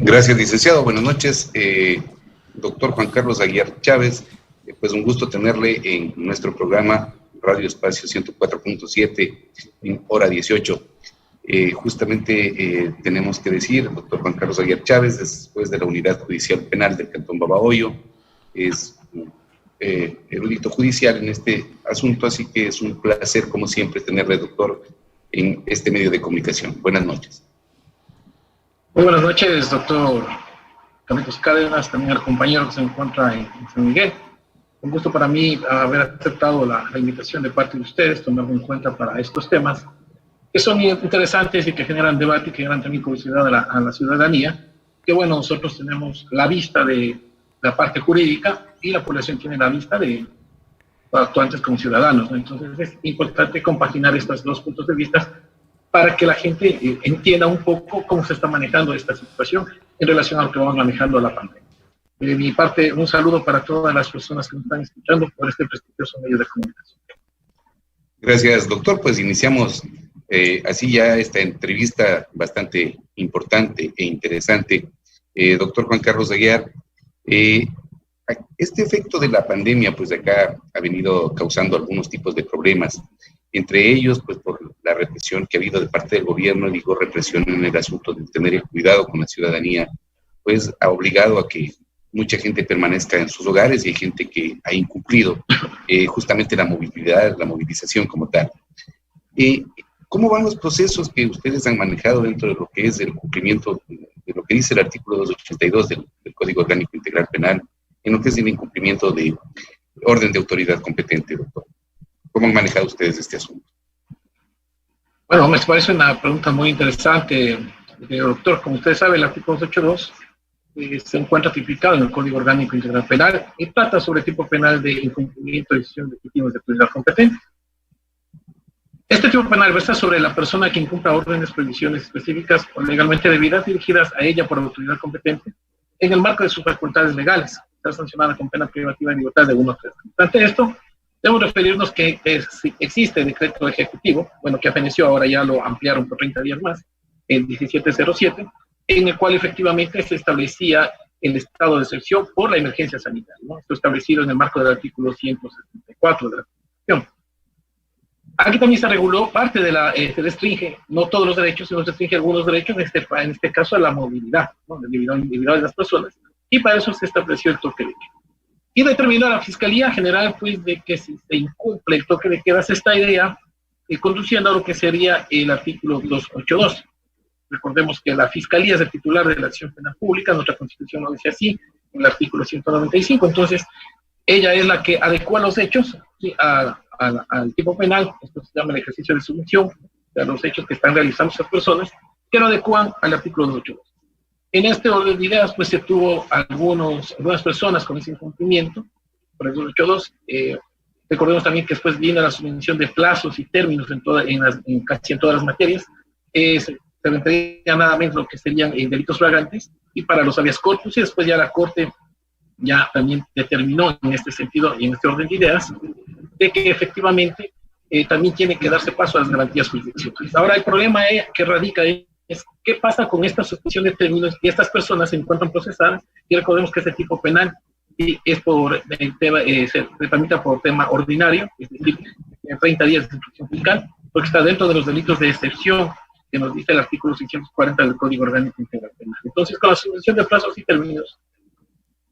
Gracias, licenciado. Buenas noches. Doctor Juan Carlos Aguiar Chávez, pues un gusto tenerle en nuestro programa Radio Espacio 104.7 en hora 18. Justamente tenemos que decir, doctor Juan Carlos Aguiar Chávez, después de la Unidad Judicial Penal del Cantón Babahoyo, es erudito judicial en este asunto, así que es un placer, como siempre, tenerle, doctor, en este medio de comunicación. Buenas noches. Muy buenas noches, doctor Carlitos Cárdenas, también al compañero que se encuentra en San Miguel. Un gusto para mí haber aceptado la invitación de parte de ustedes, tomarlo en cuenta para estos temas que son interesantes y que generan debate y que generan también curiosidad a la ciudadanía. Que bueno, nosotros tenemos la vista de la parte jurídica y la población tiene la vista de actuantes como ciudadanos, ¿no? Entonces es importante compaginar estos dos puntos de vista para que la gente entienda un poco cómo se está manejando esta situación en relación a lo que vamos manejando la pandemia. De mi parte, un saludo para todas las personas que nos están escuchando por este prestigioso medio de comunicación. Gracias, doctor. Pues iniciamos así ya esta entrevista bastante importante e interesante. Doctor Juan Carlos Aguiar, este efecto de la pandemia, pues acá ha venido causando algunos tipos de problemas. Entre ellos, pues por la represión que ha habido de parte del gobierno, digo represión en el asunto de tener el cuidado con la ciudadanía, pues ha obligado a que mucha gente permanezca en sus hogares y hay gente que ha incumplido justamente la movilidad, la movilización como tal. ¿Cómo van los procesos que ustedes han manejado dentro de lo que es el cumplimiento de lo que dice el artículo 282 del Código Orgánico Integral Penal, en lo que es el incumplimiento de orden de autoridad competente, doctor? ¿Cómo han manejado ustedes este asunto? Bueno, me parece una pregunta muy interesante, doctor. Como usted sabe, el artículo 282 se encuentra tipificado en el Código Orgánico Integral Penal y trata sobre el tipo penal de incumplimiento de decisiones legítimas de autoridad competente. Este tipo penal versa sobre la persona que incumpla órdenes, prohibiciones específicas o legalmente debidas dirigidas a ella por la autoridad competente en el marco de sus facultades legales, está sancionada con pena privativa de libertad de 1 a 3 años. Ante esto, debemos referirnos que existe decreto ejecutivo, bueno, que feneció, ahora ya lo ampliaron por 30 días más, el 1707, en el cual efectivamente se establecía el estado de excepción por la emergencia sanitaria, ¿no? Esto establecido en el marco del artículo 174 de la Constitución. Aquí también se reguló parte de la, se restringe, no todos los derechos, sino se restringe algunos derechos, en este caso a la movilidad, ¿no? La individual de las personas, y para eso se estableció el toque de queda. Y determinó la Fiscalía General, pues, de que si se incumple el toque de queda, esta idea, conduciendo a lo que sería el artículo 282. Recordemos que la Fiscalía es el titular de la acción penal pública, nuestra Constitución lo dice así, en el artículo 195, entonces, ella es la que adecua los hechos, ¿sí?, al tipo penal. Esto se llama el ejercicio de sumisión, de los hechos que están realizando esas personas, que lo adecuan al artículo 282. En este orden de ideas, pues se tuvo algunas personas con ese incumplimiento, por el 282. Recordemos también que después viene la sumisión de plazos y términos en casi en todas las materias. Se enfrentaría nada menos lo que serían delitos flagrantes, y para los habeas corpus, y después ya la Corte ya también determinó en este sentido y en este orden de ideas, de que efectivamente también tiene que darse paso a las garantías jurisdiccionales. Ahora el problema que radica es qué pasa con esta suspensión de términos y estas personas se encuentran procesadas, y recordemos que este tipo penal es por se tramita por tema ordinario, es decir, 30 días de instrucción fiscal, porque está dentro de los delitos de excepción que nos dice el artículo 640 del Código Orgánico Integral Penal. Entonces, con la suspensión de plazos y términos,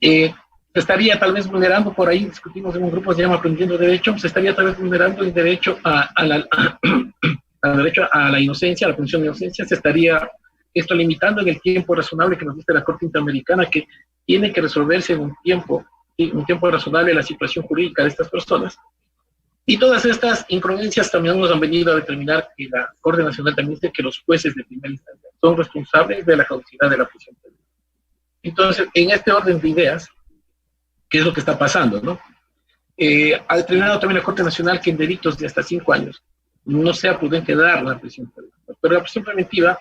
se estaría tal vez vulnerando, por ahí discutimos en un grupo que se llama Aprendiendo Derecho, se estaría tal vez vulnerando el derecho al derecho a la inocencia, a la presunción de inocencia. Se estaría esto limitando en el tiempo razonable que nos dice la Corte Interamericana, que tiene que resolverse en un tiempo razonable la situación jurídica de estas personas. Y todas estas incongruencias también nos han venido a determinar que la Corte Nacional también dice que los jueces de primera instancia son responsables de la caducidad de la prisión preventiva. Entonces, en este orden de ideas, ¿qué es lo que está pasando, no? Ha determinado también la Corte Nacional que en delitos de hasta 5 años no sea prudente dar la prisión preventiva. Pero la prisión preventiva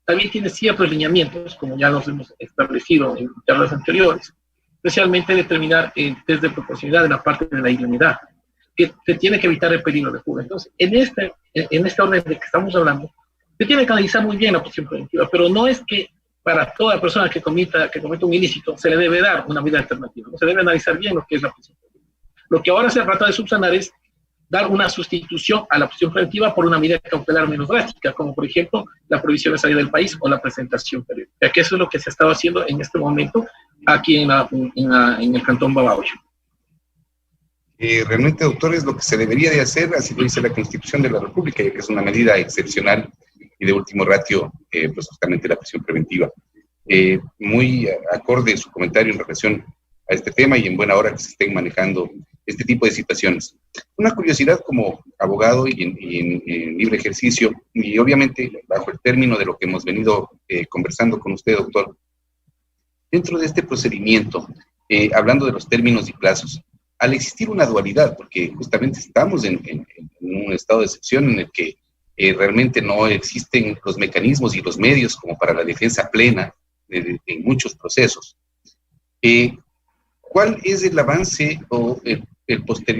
también tiene ciertos lineamientos, como ya los hemos establecido en charlas anteriores, especialmente determinar el test de proporcionalidad en la parte de la idoneidad, que se tiene que evitar el peligro de fuga. Entonces, en este orden de que estamos hablando, se tiene que analizar muy bien la prisión preventiva, pero no es que para toda persona que cometa un ilícito, se le debe dar una medida alternativa. Se debe analizar bien lo que es la prisión preventiva. Lo que ahora se trata de subsanar es dar una sustitución a la prisión preventiva por una medida cautelar menos drástica, como por ejemplo la prohibición de salir del país o la presentación periódica, que eso es lo que se estaba haciendo en este momento aquí en el Cantón Babahoyo. Realmente, doctor, es lo que se debería de hacer, así lo dice la Constitución de la República, ya que es una medida excepcional y de último ratio, pues justamente la prisión preventiva. Muy acorde su comentario en relación a este tema y en buena hora que se estén manejando este tipo de situaciones. Una curiosidad como abogado y en libre ejercicio, y obviamente bajo el término de lo que hemos venido conversando con usted, doctor, dentro de este procedimiento, hablando de los términos y plazos, al existir una dualidad, porque justamente estamos en un estado de excepción en el que realmente no existen los mecanismos y los medios como para la defensa plena en muchos procesos. ¿Cuál es el avance o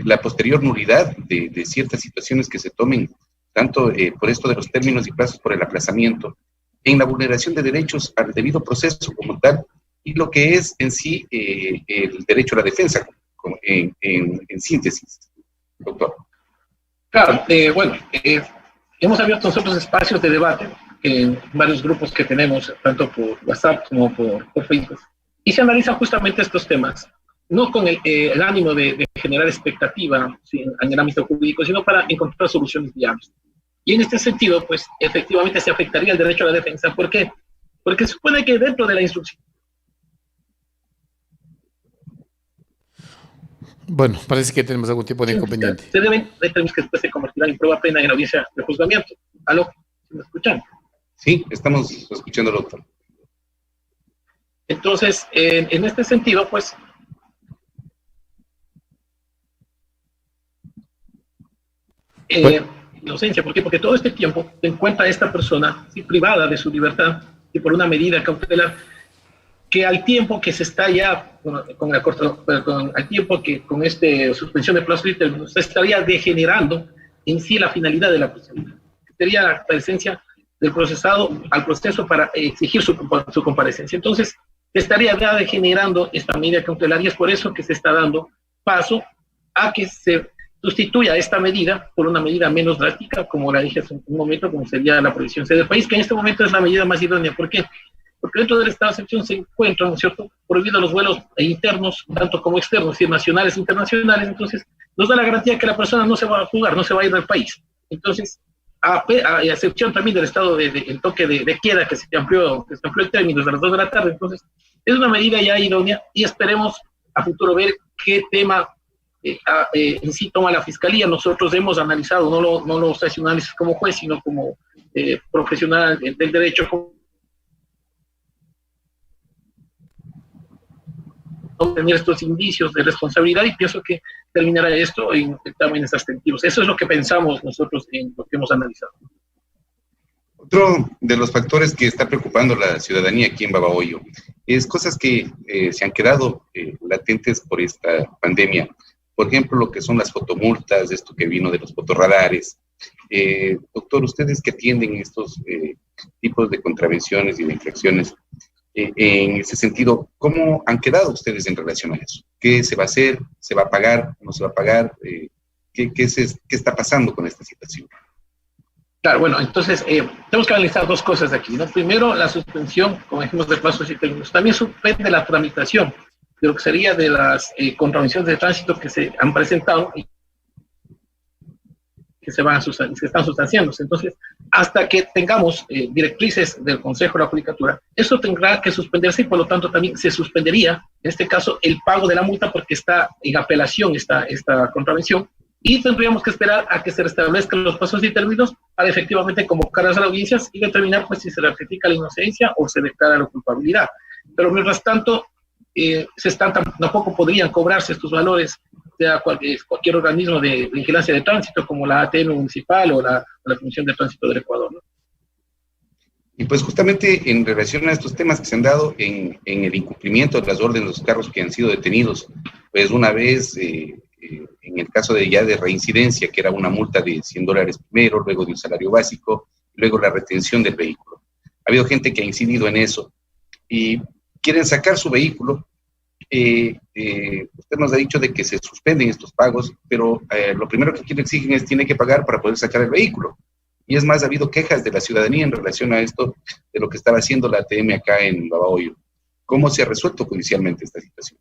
la posterior nulidad de ciertas situaciones que se tomen, tanto por esto de los términos y plazos por el aplazamiento, en la vulneración de derechos al debido proceso como tal, y lo que es en sí el derecho a la defensa, en síntesis, doctor? Claro, hemos abierto nosotros espacios de debate en varios grupos que tenemos, tanto por WhatsApp como por Facebook, y se analizan justamente estos temas, no con el ánimo de generar expectativa en el ámbito jurídico, sino para encontrar soluciones viables. Y en este sentido, pues, efectivamente se afectaría el derecho a la defensa. ¿Por qué? Porque se supone que dentro de la instrucción. Bueno, parece que tenemos algún tipo de inconveniente. Se deben términos que después se convertirán en prueba plena en la audiencia de juzgamiento. ¿Aló? ¿Me escuchan? Sí, estamos escuchando, doctor. Entonces, en este sentido, pues, inocencia, ¿por qué? Porque todo este tiempo se encuentra esta persona privada de su libertad y por una medida cautelar que al tiempo que se está ya al tiempo que con esta suspensión de plazos y términos se estaría degenerando en sí la finalidad de la prisión. Sería la presencia del procesado al proceso para exigir su comparecencia. Entonces, se estaría ya degenerando esta medida cautelar y es por eso que se está dando paso a que se sustituya esta medida por una medida menos drástica, como la dije hace un momento, como sería la prohibición del país, que en este momento es la medida más idónea. ¿Por qué? Porque dentro del estado de excepción se encuentran, ¿no es cierto?, prohibidos los vuelos internos, tanto como externos, es decir, nacionales e internacionales. Entonces, nos da la garantía que la persona no se va a fugar, no se va a ir del país. Entonces, a excepción también del estado el toque de queda que se amplió el término desde las 2 de la tarde. Entonces, es una medida ya idónea y esperemos a futuro ver qué tema en sí toma la Fiscalía. Nosotros hemos analizado, no lo estoy haciendo análisis como juez, sino como profesional del derecho, obtener estos indicios de responsabilidad, y pienso que terminará esto en exámenes abstentivos. Eso es lo que pensamos nosotros en lo que hemos analizado. Otro de los factores que está preocupando a la ciudadanía aquí en Babahoyo es cosas que se han quedado latentes por esta pandemia. Por ejemplo, lo que son las fotomultas, esto que vino de los fotorradares. Doctor, ustedes que atienden estos tipos de contravenciones y de infracciones, en ese sentido, ¿cómo han quedado ustedes en relación a eso? ¿Qué se va a hacer? ¿Se va a pagar? ¿No se va a pagar? ¿Qué está pasando con esta situación? Claro, bueno, entonces tenemos que analizar dos cosas aquí, ¿no? Primero, la suspensión, como dijimos, de plazos y términos. También suspende la tramitación de lo que sería de las contravenciones de tránsito que se han presentado y que se están sustanciándose. Entonces, hasta que tengamos directrices del Consejo de la Judicatura, eso tendrá que suspenderse y por lo tanto también se suspendería, en este caso, el pago de la multa porque está en apelación esta contravención, y tendríamos que esperar a que se restablezcan los plazos y términos para efectivamente convocar a las audiencias y determinar pues si se ratifica la inocencia o se declara la culpabilidad. Pero mientras tanto, tampoco podrían cobrarse estos valores sea cualquier organismo de vigilancia de tránsito, como la ATM municipal o la Comisión de Tránsito del Ecuador, ¿no? Y pues justamente en relación a estos temas que se han dado en el incumplimiento de las órdenes de los carros que han sido detenidos, pues una vez, en el caso de reincidencia, que era una multa de $100 primero, luego de un salario básico, luego la retención del vehículo. Ha habido gente que ha incidido en eso. y quieren sacar su vehículo. Usted nos ha dicho de que se suspenden estos pagos, pero lo primero que exigen es tiene que pagar para poder sacar el vehículo. Y es más, ha habido quejas de la ciudadanía en relación a esto, de lo que estaba haciendo la ATM acá en Babahoyo. ¿Cómo se ha resuelto judicialmente esta situación?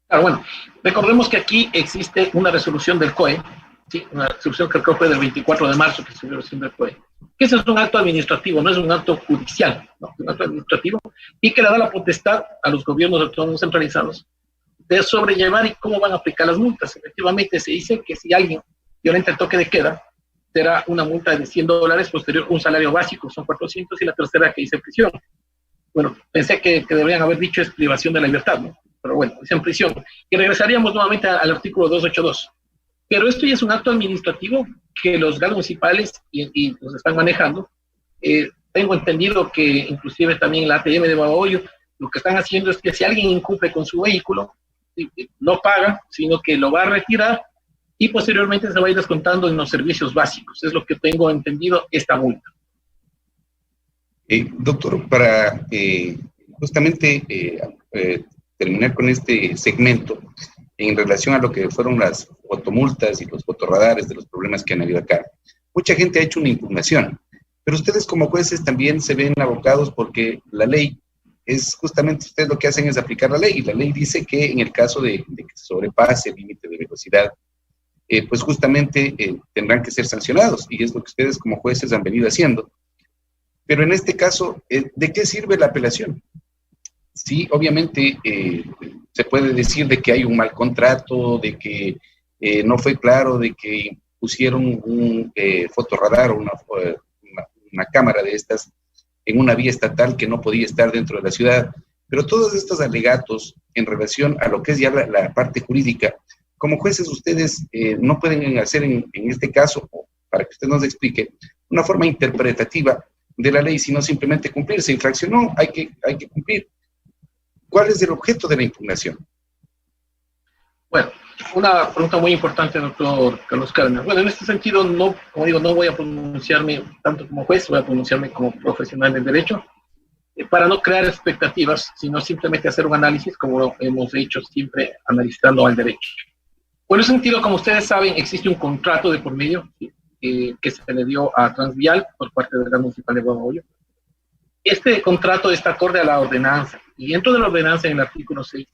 Claro, bueno, recordemos que aquí existe una resolución del COE, ¿sí? Una resolución que creo fue del 24 de marzo, que es una resolución del COE, que ese es un acto administrativo, no es un acto judicial, ¿no? Es un acto administrativo, y que le da la potestad a los gobiernos autónomos centralizados de sobrellevar y cómo van a aplicar las multas. Efectivamente, se dice que si alguien violenta el toque de queda, será una multa de $100, posterior un salario básico, son 400, y la tercera que dice prisión. Bueno, pensé que deberían haber dicho es privación de la libertad, ¿no? Pero bueno, dicen prisión. Y regresaríamos nuevamente al artículo 282. Pero esto ya es un acto administrativo que los GAL municipales y los están manejando. Tengo entendido que inclusive también la ATM de Babahoyo lo que están haciendo es que si alguien incumple con su vehículo, no paga, sino que lo va a retirar y posteriormente se va a ir descontando en los servicios básicos. Es lo que tengo entendido esta multa. Doctor, para justamente terminar con este segmento, en relación a lo que fueron las fotomultas y los fotorradares de los problemas que han habido acá, mucha gente ha hecho una impugnación, pero ustedes como jueces también se ven abocados porque la ley es justamente, ustedes lo que hacen es aplicar la ley, y la ley dice que en el caso de que se sobrepase el límite de velocidad, pues justamente tendrán que ser sancionados, y es lo que ustedes como jueces han venido haciendo. Pero en este caso, ¿de qué sirve la apelación? Sí, obviamente se puede decir de que hay un mal contrato, de que no fue claro, de que pusieron un fotorradar o una cámara de estas en una vía estatal que no podía estar dentro de la ciudad. Pero todos estos alegatos en relación a lo que es ya la parte jurídica, como jueces ustedes no pueden hacer en este caso, para que usted nos explique, una forma interpretativa de la ley, sino simplemente cumplir. Se infraccionó, hay que cumplir. ¿Cuál es el objeto de la impugnación? Bueno, una pregunta muy importante, doctor Carlos Cárdenas. Bueno, en este sentido, no, como digo, no voy a pronunciarme tanto como juez, voy a pronunciarme como profesional del derecho, para no crear expectativas, sino simplemente hacer un análisis, como lo hemos hecho siempre, analizando al derecho. Por ese sentido, como ustedes saben, existe un contrato de por medio, ¿sí? Que se le dio a Transvial por parte de la Municipal de Babahoyo. Este contrato está acorde a la ordenanza, y dentro de la ordenanza, en el artículo 6,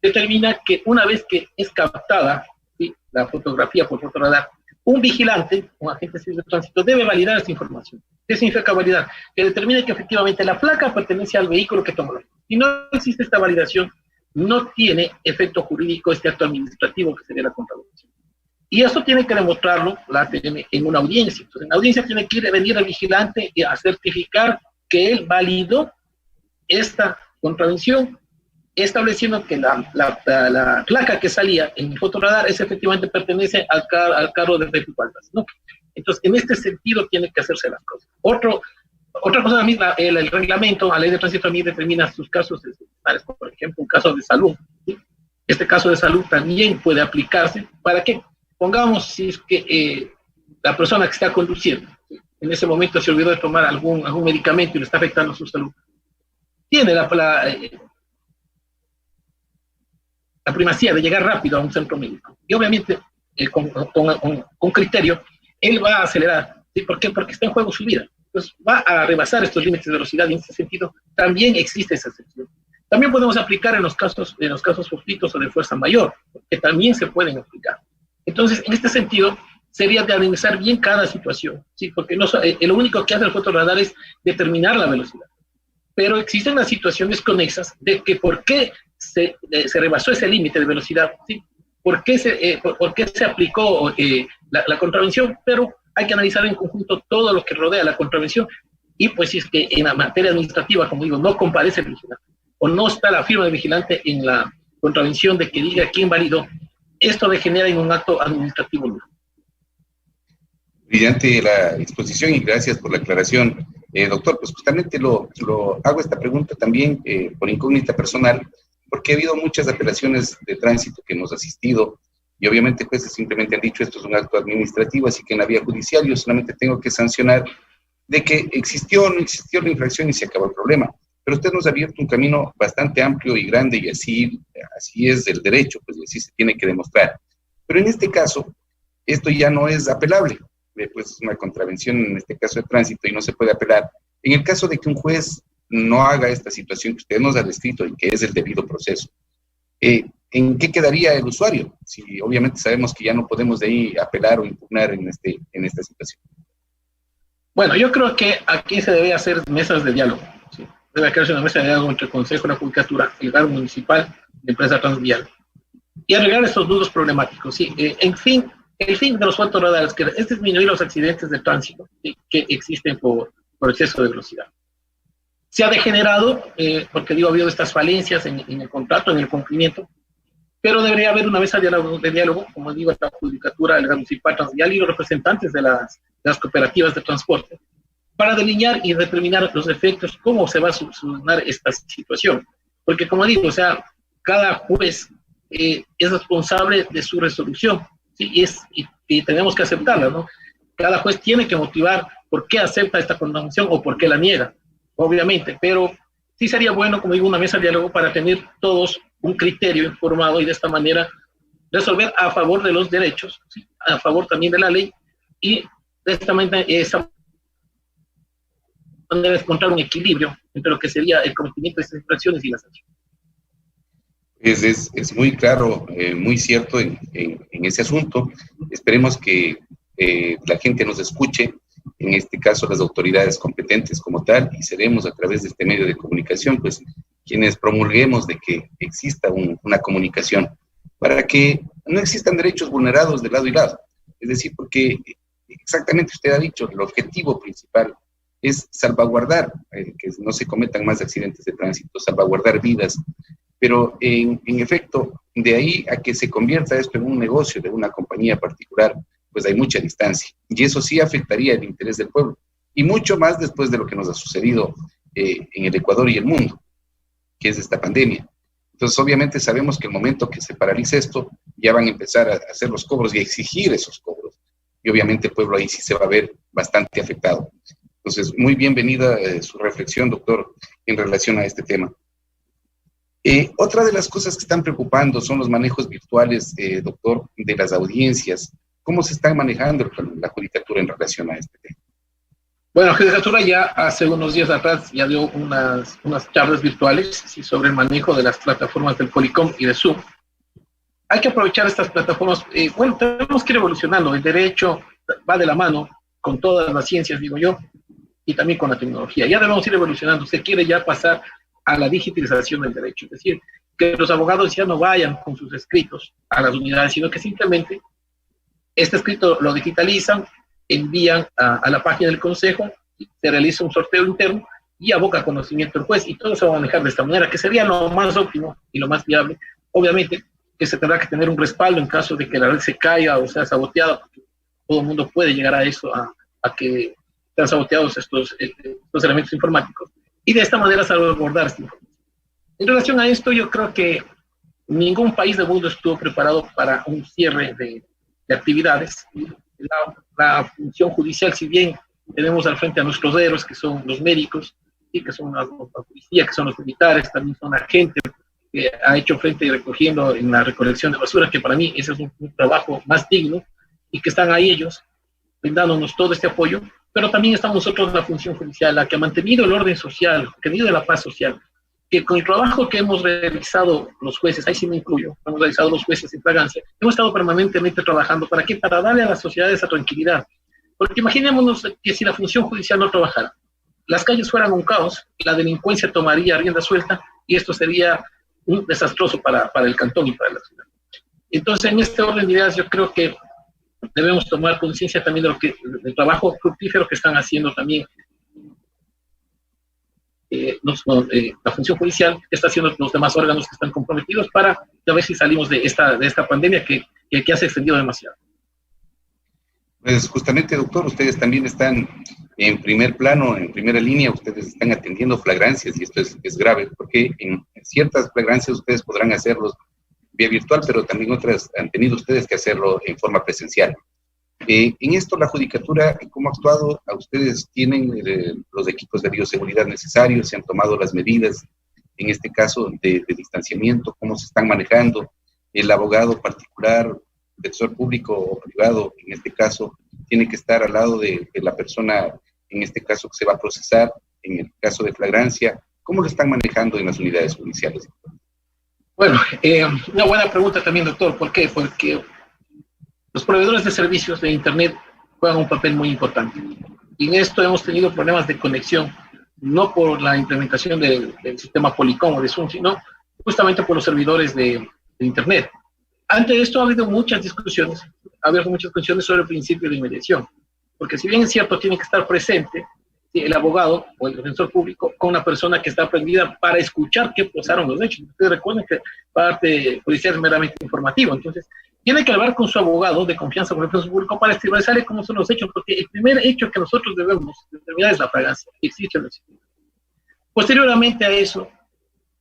determina que una vez que es captada, ¿sí?, la fotografía por fotorradar, un vigilante, un agente civil de tránsito, debe validar esta información. ¿Qué significa validar? Que determine que efectivamente la placa pertenece al vehículo que tomó. Si no existe esta validación, no tiene efecto jurídico este acto administrativo que sería la contravención. Y eso tiene que demostrarlo la ATM en una audiencia. Entonces, en la audiencia tiene que venir el vigilante a certificar que él validó esta contravención, estableciendo que la placa que salía en el fotorradar es efectivamente pertenece al carro de Faltas, ¿no? Entonces, en este sentido tiene que hacerse las cosas. Otra cosa también, el reglamento, la ley de tránsito también determina sus casos excepcionales, por ejemplo, un caso de salud, ¿sí? Este caso de salud también puede aplicarse. ¿Para qué? Pongamos si es que la persona que está conduciendo, ¿sí?, en ese momento se olvidó de tomar algún medicamento y le está afectando su salud. Tiene la primacía de llegar rápido a un centro médico. Y obviamente, con criterio, él va a acelerar. ¿Sí? ¿Por qué? Porque está en juego su vida. Entonces, va a rebasar estos límites de velocidad, y en ese sentido también existe esa excepción. También podemos aplicar en los casos fortuitos o de fuerza mayor, que también se pueden aplicar. Entonces, en este sentido, sería de analizar bien cada situación, ¿sí? Porque lo único que hace el fotorradar es determinar la velocidad. Pero existen las situaciones conexas de que por qué se rebasó ese límite de velocidad, ¿sí? ¿Por qué se aplicó la contravención? Pero hay que analizar en conjunto todo lo que rodea la contravención. Y pues si es que en la materia administrativa, como digo, no comparece el vigilante, o no está la firma del vigilante en la contravención de que diga quién validó, esto degenera en un acto administrativo nulo. Brillante la exposición y gracias por la aclaración. Doctor, pues justamente hago esta pregunta también por incógnita personal, porque ha habido muchas apelaciones de tránsito que hemos asistido, y obviamente jueces simplemente han dicho esto es un acto administrativo, así que en la vía judicial yo solamente tengo que sancionar de que existió o no existió la infracción y se acabó el problema. pero usted nos ha abierto un camino bastante amplio y grande, y así es el derecho, pues, y así se tiene que demostrar. Pero en este caso, esto ya no es apelable, pues es una contravención en este caso de tránsito y no se puede apelar. En el caso de que un juez no haga esta situación que usted nos ha descrito y que es el debido proceso, ¿en qué quedaría el usuario? Si obviamente sabemos que ya no podemos de ahí apelar o impugnar en esta situación. Bueno, yo creo que aquí se debe hacer mesas de diálogo. ¿Sí? Debe crearse una mesa de diálogo entre el Consejo, la Judicatura, el Gobierno Municipal, la empresa Transvial, y arreglar estos nudos problemáticos. ¿Sí? En fin, el fin de los cuantos radares es disminuir los accidentes de tránsito, ¿sí?, que existen por exceso de velocidad. Se ha degenerado, porque digo, ha habido estas falencias en el contrato, en el cumplimiento, pero debería haber una mesa de diálogo, como digo, la Judicatura, el Gobierno Municipal, Transvial y los representantes de las cooperativas de transporte, para delinear y determinar los efectos, cómo se va a solucionar esta situación. Porque, como digo, o sea, cada juez es responsable de su resolución, ¿sí? Y tenemos que aceptarla, ¿no? Cada juez tiene que motivar por qué acepta esta condenación o por qué la niega, obviamente, pero sí sería bueno, como digo, una mesa de diálogo para tener todos un criterio informado y de esta manera resolver a favor de los derechos, ¿sí?, a favor también de la ley, y de esta manera encontrar un equilibrio entre lo que sería el cometimiento de estas infracciones y las sanciones. Es muy claro, muy cierto en ese asunto. Esperemos que la gente nos escuche, en este caso las autoridades competentes como tal, y seremos a través de este medio de comunicación, pues, quienes promulguemos de que exista una comunicación para que no existan derechos vulnerados de lado y lado. Es decir, porque exactamente usted ha dicho, el objetivo principal es salvaguardar, que no se cometan más accidentes de tránsito, salvaguardar vidas, pero en efecto, de ahí a que se convierta esto en un negocio de una compañía particular, pues hay mucha distancia, y eso sí afectaría el interés del pueblo, y mucho más después de lo que nos ha sucedido en el Ecuador y el mundo, que es esta pandemia. Entonces, obviamente sabemos que el momento que se paralice esto, ya van a empezar a hacer los cobros y a exigir esos cobros, y obviamente el pueblo ahí sí se va a ver bastante afectado. Entonces, muy bienvenida su reflexión, doctor, en relación a este tema. Otra de las cosas que están preocupando son los manejos virtuales, doctor, de las audiencias. ¿Cómo se está manejando la Judicatura en relación a este tema? Bueno, la Judicatura ya hace unos días atrás ya dio unas charlas virtuales, ¿sí?, sobre el manejo de las plataformas del Policom y de Zoom. Hay que aprovechar estas plataformas. Bueno, tenemos que ir evolucionando. El derecho va de la mano con todas las ciencias, digo yo, y también con la tecnología. Ya debemos ir evolucionando. Se quiere ya pasar a la digitalización del derecho, es decir, que los abogados ya no vayan con sus escritos a las unidades, sino que simplemente este escrito lo digitalizan, envían a la página del consejo, se realiza un sorteo interno y aboca conocimiento el juez, y todo se va a manejar de esta manera, que sería lo más óptimo y lo más viable. Obviamente que se tendrá que tener un respaldo en caso de que la red se caiga o sea saboteada, porque todo el mundo puede llegar a eso, a que sean saboteados estos elementos informáticos, y de esta manera salvaguardar esta información. En relación a esto, yo creo que ningún país del mundo estuvo preparado para un cierre de actividades. La función judicial, si bien tenemos al frente a nuestros héroes, que son los médicos, y que son la policía, que son los militares, también son la gente que ha hecho frente recogiendo en la recolección de basura, que para mí ese es un trabajo más digno, y que están ahí ellos brindándonos todo este apoyo. Pero también estamos nosotros, la función judicial, la que ha mantenido el orden social, que ha tenido la paz social, que con el trabajo que hemos realizado los jueces, ahí sí me incluyo, hemos realizado los jueces en flagrancia, hemos estado permanentemente trabajando. ¿Para qué? Para darle a la sociedad esa tranquilidad. Porque imaginémonos que si la función judicial no trabajara, las calles fueran un caos, la delincuencia tomaría rienda suelta, y esto sería un desastroso para el cantón y para la ciudad. Entonces, en este orden de ideas, yo creo que debemos tomar conciencia también del trabajo fructífero que están haciendo también la función judicial, que está haciendo los demás órganos que están comprometidos para ver si salimos de esta pandemia que se ha extendido demasiado. Pues justamente, doctor, ustedes también están en primer plano, en primera línea, ustedes están atendiendo flagrancias, y esto es grave, porque en ciertas flagrancias ustedes podrán hacerlos vía virtual, pero también otras han tenido ustedes que hacerlo en forma presencial. En esto, la Judicatura, ¿cómo ha actuado? ¿A ustedes tienen los equipos de bioseguridad necesarios? ¿Se han tomado las medidas, en este caso, de distanciamiento? ¿Cómo se están manejando? El abogado particular, defensor público o privado, en este caso, tiene que estar al lado de la persona, en este caso, que se va a procesar, en el caso de flagrancia. ¿Cómo lo están manejando en las unidades judiciales? Bueno, una buena pregunta también, doctor. ¿Por qué? Porque los proveedores de servicios de Internet juegan un papel muy importante. Y en esto hemos tenido problemas de conexión, no por la implementación del sistema Polycom o de Zoom, sino justamente por los servidores de Internet. Ante esto ha habido muchas discusiones sobre el principio de inmediación, porque si bien es cierto, tiene que estar presente el abogado o el defensor público con una persona que está aprendida para escuchar qué pasaron los hechos. Ustedes recuerden que parte policial es meramente informativo, entonces tiene que hablar con su abogado de confianza, con el defensor público, para establecer cómo son los hechos, porque el primer hecho que nosotros debemos determinar es la flagrancia, existe o no existe. Posteriormente a eso,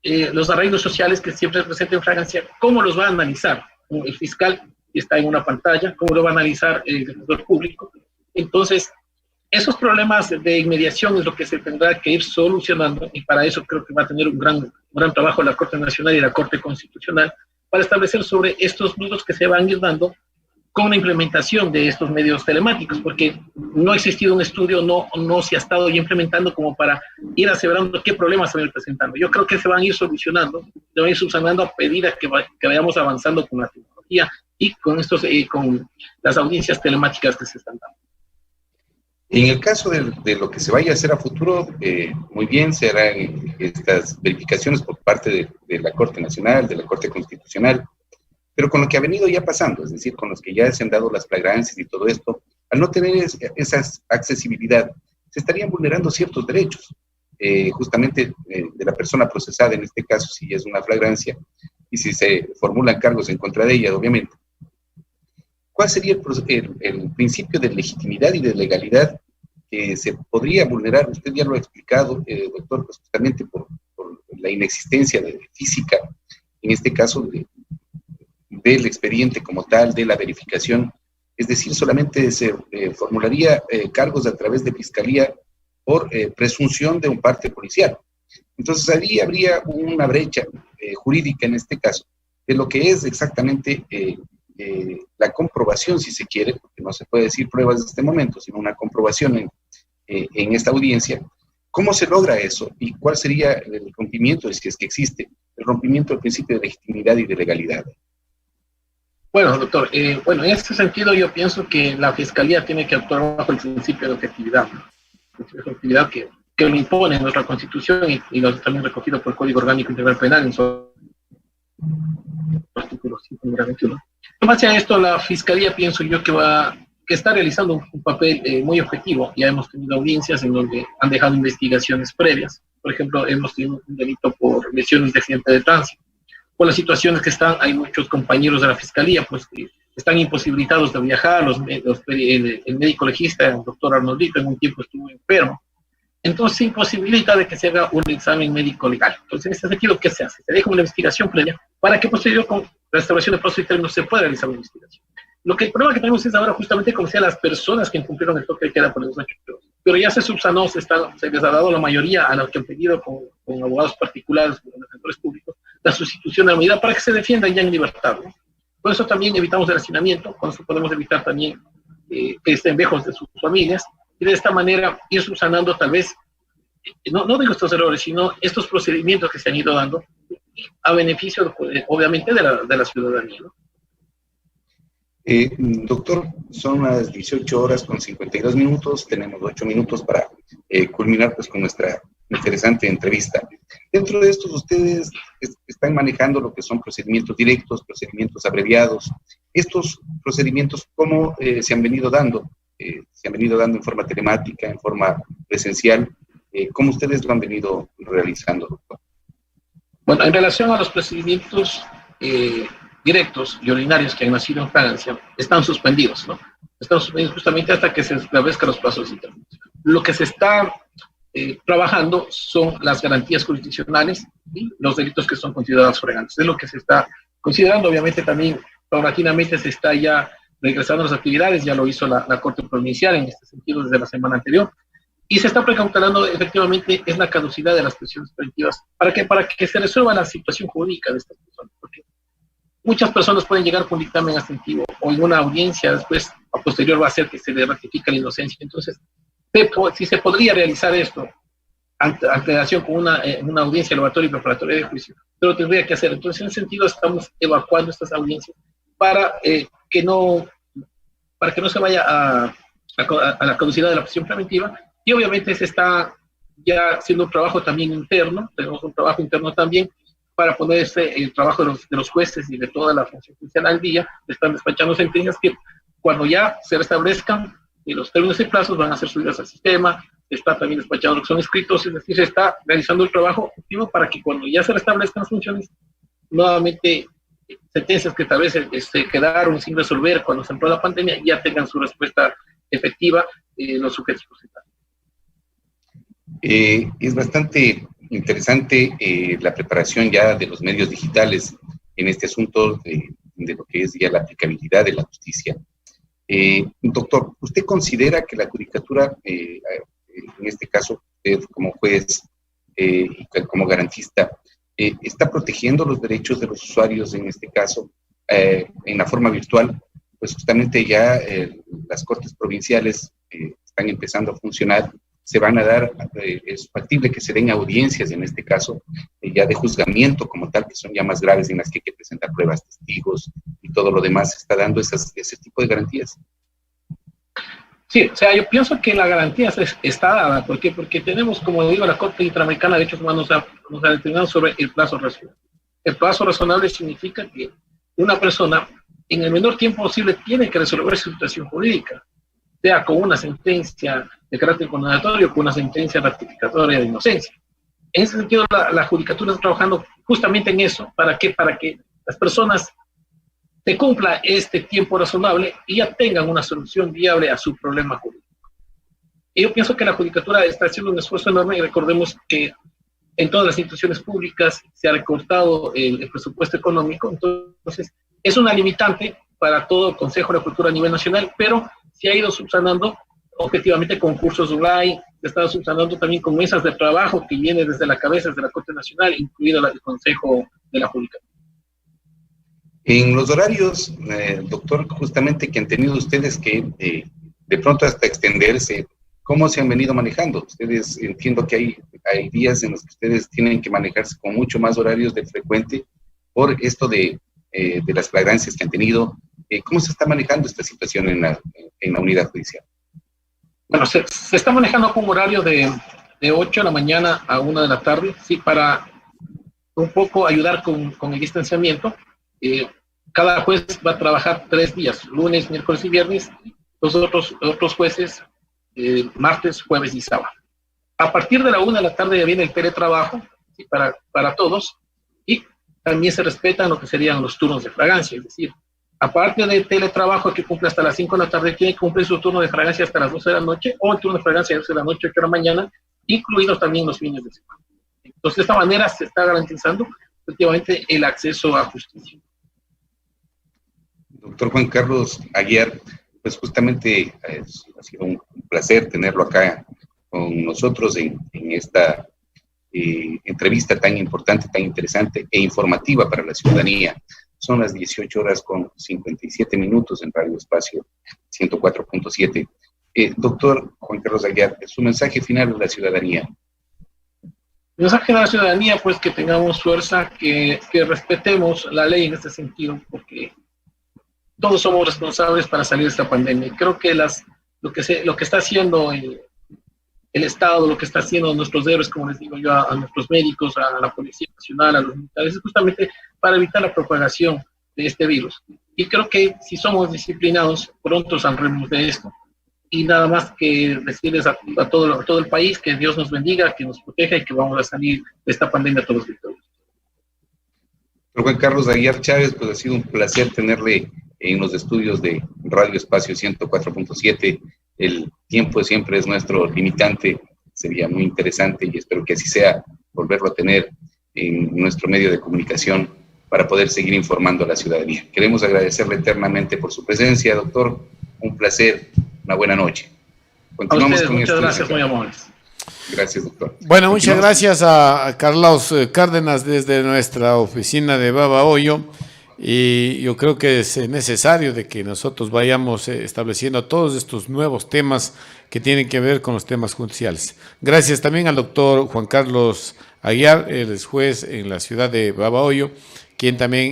los arreglos sociales que siempre presenten flagrancia, ¿cómo los va a analizar? El fiscal está en una pantalla, ¿cómo lo va a analizar el defensor público? Entonces, esos problemas de inmediación es lo que se tendrá que ir solucionando, y para eso creo que va a tener un gran trabajo la Corte Nacional y la Corte Constitucional para establecer sobre estos nudos que se van a ir dando con la implementación de estos medios telemáticos, porque no ha existido un estudio, no se ha estado ya implementando como para ir aseverando qué problemas se van a ir presentando. Yo creo que se van a ir solucionando, se van a ir subsanando a medida que vayamos avanzando con la tecnología y con las audiencias telemáticas que se están dando. En el caso de lo que se vaya a hacer a futuro, muy bien, se harán estas verificaciones por parte de la Corte Nacional, de la Corte Constitucional, pero con lo que ha venido ya pasando, es decir, con los que ya se han dado las flagrancias y todo esto, al no tener esa accesibilidad, se estarían vulnerando ciertos derechos, justamente de la persona procesada, en este caso, si es una flagrancia, y si se formulan cargos en contra de ella, obviamente. ¿Cuál sería el principio de legitimidad y de legalidad que se podría vulnerar? Usted ya lo ha explicado, doctor, pues justamente por la inexistencia de física, en este caso, del expediente como tal, de la verificación. Es decir, solamente se formularía cargos a través de fiscalía por presunción de un parte policial. Entonces, ahí habría una brecha jurídica en este caso, de lo que es exactamente la comprobación, si se quiere, porque no se puede decir pruebas en este momento, sino una comprobación en esta audiencia. ¿Cómo se logra eso? ¿Y cuál sería el rompimiento, si es que existe, el rompimiento del principio de legitimidad y de legalidad? Bueno, doctor, en este sentido yo pienso que la Fiscalía tiene que actuar bajo el principio de objetividad, ¿no? El principio de objetividad que lo impone nuestra Constitución y lo también recogido por el Código Orgánico Integral Penal en su artículo 5, número 21. En base a esto, la Fiscalía, pienso yo, que está realizando un papel muy objetivo. Ya hemos tenido audiencias en donde han dejado investigaciones previas. Por ejemplo, hemos tenido un delito por lesiones de accidente de tránsito. Por las situaciones que hay muchos compañeros de la Fiscalía, pues, que están imposibilitados de viajar. El médico legista, el doctor Arnoldito, en un tiempo estuvo enfermo. Entonces, imposibilita de que se haga un examen médico legal. Entonces, en este sentido, ¿qué se hace? Se deja una investigación previa para que posterior con la restauración de plazo y término se pueda realizar una investigación. El problema que tenemos es ahora justamente como sea las personas que incumplieron el toque de queda por los hechos. Pero ya se subsanó, se les ha dado la mayoría a los que han pedido con abogados particulares, con defensores públicos, la sustitución de la medida para que se defiendan ya en libertad, ¿no? Por eso también evitamos el hacinamiento, con eso podemos evitar también que estén lejos de sus familias, y de esta manera ir subsanando tal vez, no digo estos errores, sino estos procedimientos que se han ido dando a beneficio, obviamente, de la ciudadanía, ¿no? Doctor, son las 18 horas con 52 minutos, tenemos 8 minutos para culminar pues con nuestra interesante entrevista. Dentro de estos, ustedes están manejando lo que son procedimientos directos, procedimientos abreviados. Estos procedimientos, ¿cómo se han venido dando? Se han venido dando en forma telemática, en forma presencial. ¿Cómo ustedes lo han venido realizando, doctor? Bueno, en relación a los procedimientos directos y ordinarios que han nacido en Francia, están suspendidos, ¿no? Están suspendidos justamente hasta que se establezcan los plazos internos. Lo que se está trabajando son las garantías jurisdiccionales y los delitos que son considerados flagrantes. Es lo que se está considerando. Obviamente también paulatinamente se está ya regresando a las actividades, ya lo hizo la Corte Provincial en este sentido desde la semana anterior, y se está precautelando efectivamente es la caducidad de las prisiones preventivas. ¿Para qué? Para que se resuelva la situación jurídica de estas personas, porque muchas personas pueden llegar con dictamen abstentivo o en una audiencia después, a posterior va a ser que se le ratifica la inocencia. Entonces, si se podría realizar esto ante relación con una audiencia elevatoria y preparatoria de juicio, pero tendría que hacer. Entonces, en ese sentido, estamos evacuando estas audiencias para que no se vaya a la caducidad de la prisión preventiva, y obviamente se está ya haciendo un trabajo también interno, tenemos un trabajo interno también para poner el trabajo de los jueces y de toda la función judicial al día. Están despachando sentencias que cuando ya se restablezcan los términos y plazos van a ser subidas al sistema. Se está también despachando lo que son escritos, es decir, se está realizando el trabajo activo para que cuando ya se restablezcan las funciones, nuevamente sentencias que tal vez se quedaron sin resolver cuando se entró la pandemia ya tengan su respuesta efectiva los sujetos procesales. Es bastante interesante la preparación ya de los medios digitales en este asunto de lo que es ya la aplicabilidad de la justicia. Doctor, ¿usted considera que la judicatura, en este caso, usted como juez y como garantista, está protegiendo los derechos de los usuarios, en este caso, en la forma virtual? Pues justamente ya las cortes provinciales están empezando a funcionar, se van a dar, es factible que se den audiencias, en este caso, ya de juzgamiento como tal, que son ya más graves, en las que hay que presentar pruebas, testigos y todo lo demás. ¿Se está dando ese tipo de garantías? Sí, o sea, yo pienso que la garantía está dada. ¿Por qué? Porque tenemos, como digo, la Corte Interamericana de Derechos Humanos nos ha determinado sobre el plazo razonable. El plazo razonable significa que una persona, en el menor tiempo posible, tiene que resolver su situación jurídica, sea con una sentencia de carácter condenatorio o con una sentencia ratificatoria de inocencia. En ese sentido, la judicatura está trabajando justamente en eso. ¿Para qué? Para que las personas se cumpla este tiempo razonable y ya tengan una solución viable a su problema jurídico. Y yo pienso que la judicatura está haciendo un esfuerzo enorme, y recordemos que en todas las instituciones públicas se ha recortado el presupuesto económico, entonces es una limitante para todo el Consejo de la Cultura a nivel nacional, pero se ha ido subsanando objetivamente con cursos online, se ha estado subsanando también con mesas de trabajo que viene desde la cabeza, desde la Corte Nacional, incluido el Consejo de la Judicatura. En los horarios, doctor, justamente que han tenido ustedes que de pronto hasta extenderse, ¿cómo se han venido manejando? Ustedes, entiendo que hay días en los que ustedes tienen que manejarse con mucho más horarios de frecuente por esto de las flagrancias que han tenido. ¿Cómo se está manejando esta situación en la unidad judicial? Bueno, se está manejando con un horario de 8 de la mañana a 1 de la tarde, sí, para un poco ayudar con el distanciamiento. Cada juez va a trabajar 3 días, lunes, miércoles y viernes. Los otros jueces, martes, jueves y sábado. A partir de la 1 de la tarde ya viene el teletrabajo, ¿sí? para todos, y también se respetan lo que serían los turnos de flagrancia, es decir, aparte del teletrabajo que cumple hasta las 5 de la tarde, tiene que cumplir su turno de flagrancia hasta las 12 de la noche, o el turno de flagrancia de 12 de la noche, 8 de la mañana, incluidos también los fines de semana. Entonces, de esta manera se está garantizando efectivamente el acceso a justicia. Doctor Juan Carlos Aguiar, pues justamente ha sido un placer tenerlo acá con nosotros en esta entrevista tan importante, tan interesante e informativa para la ciudadanía. Son las 18:57 en Radio Espacio 104.7. Doctor Juan Carlos Aguiar, su mensaje final a la ciudadanía. El mensaje a la ciudadanía, pues, que tengamos fuerza, que respetemos la ley en este sentido, porque todos somos responsables para salir de esta pandemia. Y creo que lo que está haciendo el Estado, lo que está haciendo nuestros héroes, como les digo yo, a nuestros médicos, a la Policía Nacional, a los militares, es justamente para evitar la propagación de este virus. Y creo que si somos disciplinados, pronto saldremos de esto. Y nada más que decirles a todo el país que Dios nos bendiga, que nos proteja y que vamos a salir de esta pandemia todos victoriosos. Juan Carlos Aguiar Chávez, pues ha sido un placer tenerle en los estudios de Radio Espacio 104.7. El tiempo siempre es nuestro limitante. Sería muy interesante, y espero que así sea, volverlo a tener en nuestro medio de comunicación para poder seguir informando a la ciudadanía. Queremos agradecerle eternamente por su presencia, doctor. Un placer, una buena noche. Continuamos con muchas gracias, muy amables. Gracias, doctor. Bueno, muchas gracias a Carlos Cárdenas desde nuestra oficina de Babahoyo. Y yo creo que es necesario de que nosotros vayamos estableciendo todos estos nuevos temas que tienen que ver con los temas judiciales. Gracias también al doctor Juan Carlos Aguiar, él es juez en la ciudad de Babahoyo, quien también